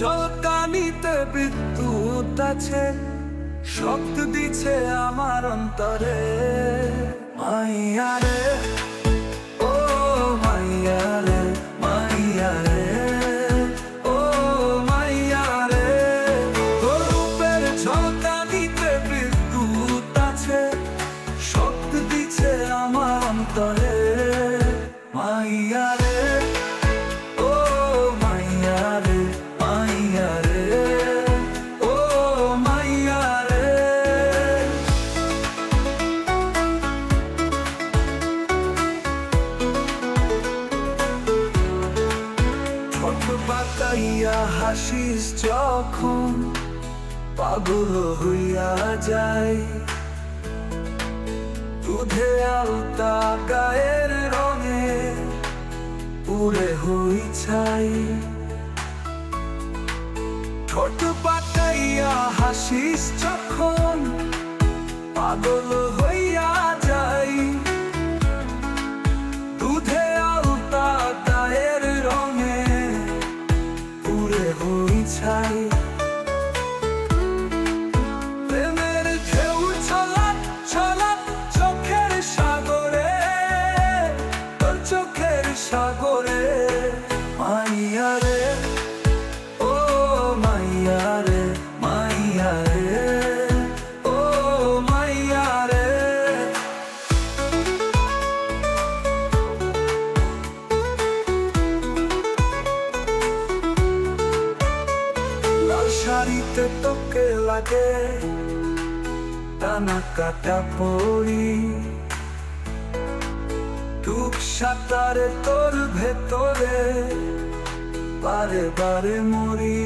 ঝলকানিতে বিদ্যুৎ আছে, শক্ত দিছে আমার অন্তরে। মাইয়া রে, ও মাইয়া রে, মাইয়া রে, ও মাইয়া রে। তোর রূপের ঝলকানিতে বিদ্যুৎ আছে, শক্ত দিছে আমার অন্তরে। মাইয়া রে, ও মাইয়া রে, মাইয়া রে, ও মাইয়া রে। ঠোঁট বাঁকাইয়া হাসিস যখন, পাগল হইয়া যায়। দুধে আলতা গায়ের রঙে পুরে হই ছাই। ঠোঁট বাঁকাইয়া হাসিস যখন, পাগল হইয়া যাই। দুধে আলতা গায়ের রঙে পুরে হই ছাই। প্রেমের ঢেউ ছলাৎ ছলাৎ চোখের সাগরে, তোর চোখের সাগরে। মাইয়া রে, ও মাইয়া রে, মাইয়া রে, ও মাইয়া রে। লাল শাড়িতে তোকে লাগে টানা কাটা পরি, ডুব সাঁতারে তোর ভেতরে বারে বারে মরি।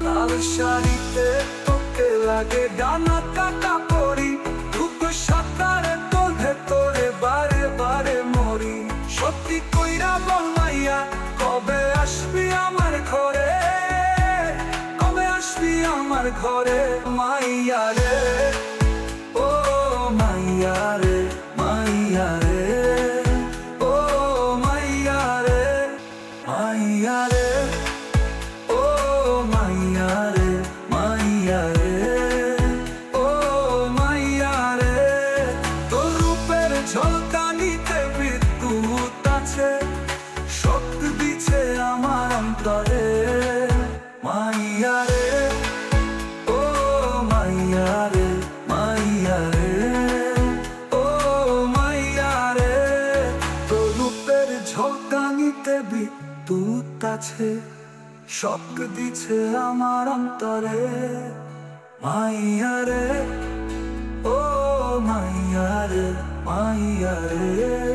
লাল শাড়িতে তোকে লাগে ডানা কাটা পরি, ডুব সাঁতারে তোর ভেতরে বারে বারে মরি। সত্যি কইরা বল মাইয়া, কবে আসবি আমার ঘরে, কবে আসবি আমার ঘরে। মাইয়া রে, ও মাইয়া রে, মাইয়া রে, ও মাইয়া রে, মাইয়া রে, ও মাইয়া রে, মাইয়া রে, ও মাইয়া রে। তোর রূপের ঝলকানিতে বিদ্যুৎ আছে, শক্তি দিছে আমার অন্তরে। মাইয়া রে, ও মাইয়া রে, মাইয়া রে, ও মাইয়া রে। তোর রূপের ঝলকানিতে বিদ্যুৎ আছে, শক্তি দিছে আমার অন্তরে। মাইয়া রে, ও মাইয়া রে, মাইয়া রে।